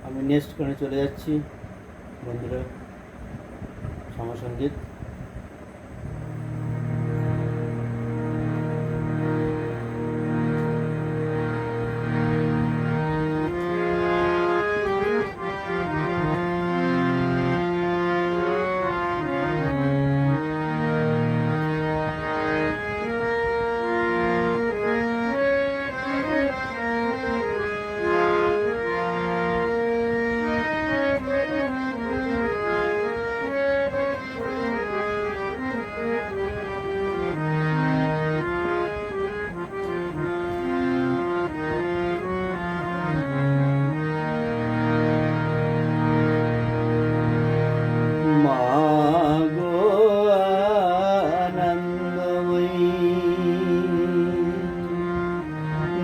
আমি নেক্সট গানে চলে যাচ্ছি বন্ধুরা, সমসঙ্গীত।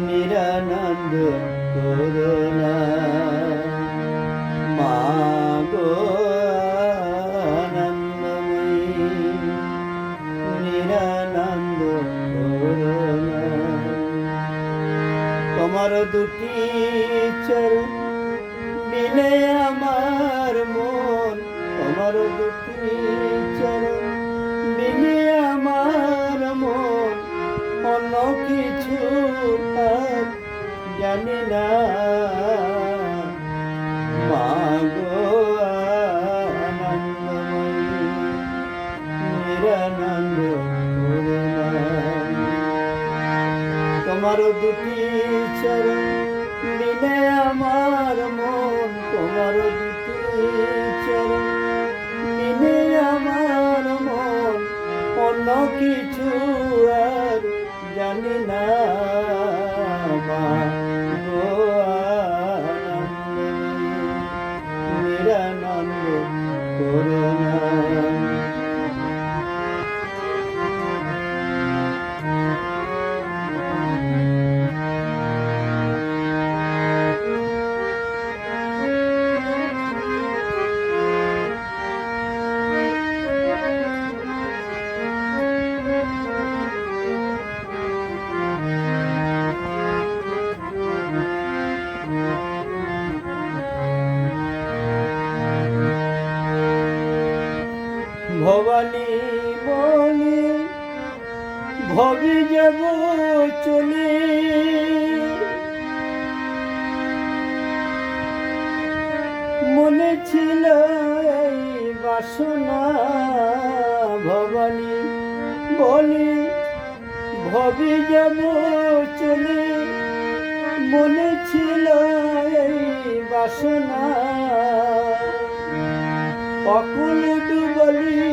নিরানন্দ করুণা মাগো আনন্দময়ী, নিরানন্দ করুণা। তোমার দুটি চরণ বিনে আমার মন, তোমার দুটি চরণ বিনে আমার মন, অন্য কিছু আর জানি না। মাগো আনন্দময়ী, নিরানন্দ করুণা। তোমার দুটি চরণ বিনে আমার মন, তোমার দুটি চরণ বিনে আমার মন, অন্য কিছু আর জানি না। মাগো আনন্দময়ী, নিরানন্দ করুণা। ভবানী বলি ভবি যাব চলে, মনে ছিল এই বাসনা। ভবানী বলি ভবি যাব চলে, মনে ছিল এই বাসনা। অকুল ডুবলি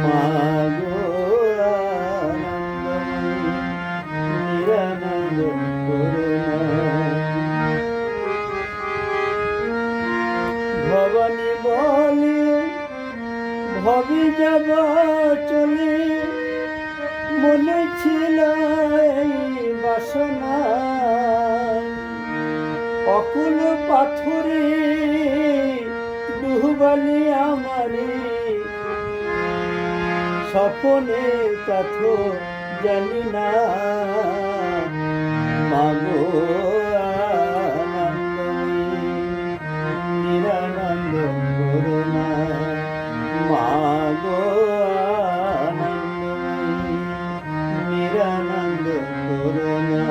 মাগো আনন্দময়ী, নিরানন্দ করুণা। ভবানী বলি ভবি যাব চলে, মনে ছিল এই বাসনা। অকুল পাথরে ডুবালি আমারে, স্বপনে তথ জানি না। মাগো আনন্দময়ী, নিরানন্দ করুণা। মাগো আনন্দময়ী, নিরানন্দ করুণা।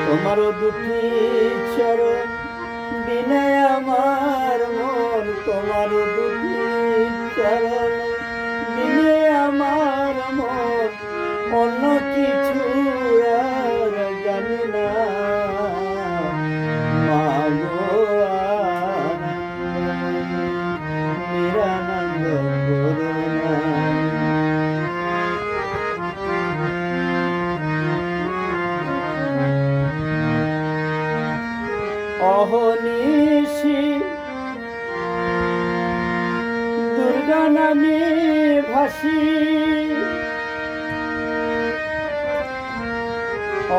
তোমার দুটি চরণ বিনে আমার মন, তোমার দুটি চরণ বিনে আমার মন, অন্য কিছু আর জানি না। মাগো আনন্দময়ী, নিরানন্দ করুণা। অহনিশি দুর্গা নামে ভাসি,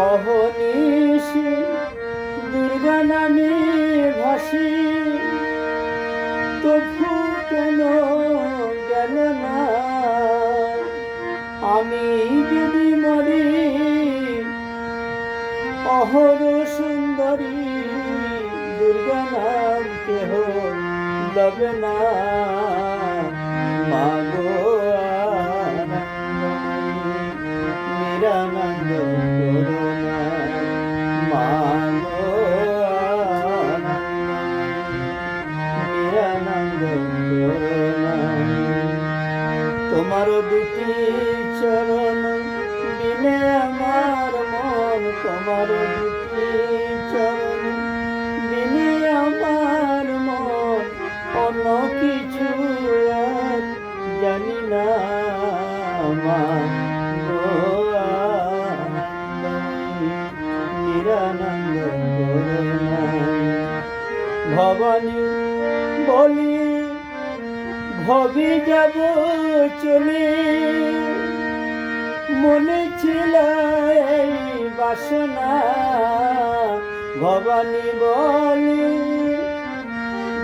অহনিশি দুর্গা নামে ভাসি, তবু কেন গেল না। আমি যদি মরি অহর সুন্দরী, দুর্গা নাম কেহ লবে না। মাগো নিরানন্দ করুণা, মাগো নিরানন্দ করুণা। তোমার দুটি চরণ বিনে আমার মন, তোমার দুটি চরণ বিনে আমার মন, অন্য কিছু আর জানি না। মা গো নিরানন্দ করুণা। ভবানী বলি ভবি যাব চলে, মনে ছিল এই বাসনা। ভবানী বলি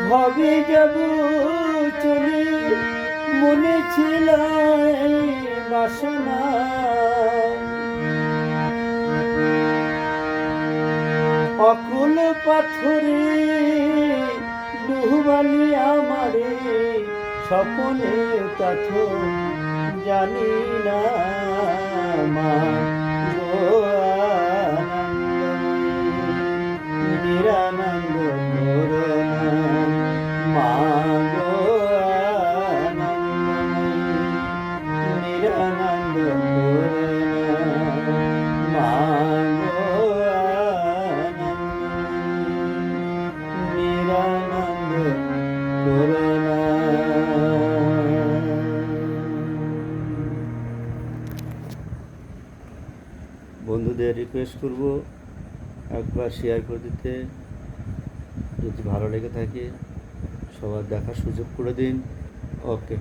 ভবি যাব চলে, মনে ছিল এই বাসনা। অকুল পাথরে ডুবালি আমারে, স্বপনে তথ জানি না। মা গো নিরানন্দ করুণা, মা গো নিরানন্দ করুণা, মা গো নিরানন্দ করুণা। বন্ধুদের রিকোয়েস্ট করব একবার শেয়ার করে দিতে, যদি ভালো লেগে থাকে সবার দেখার সুযোগ করে দিন। ওকে।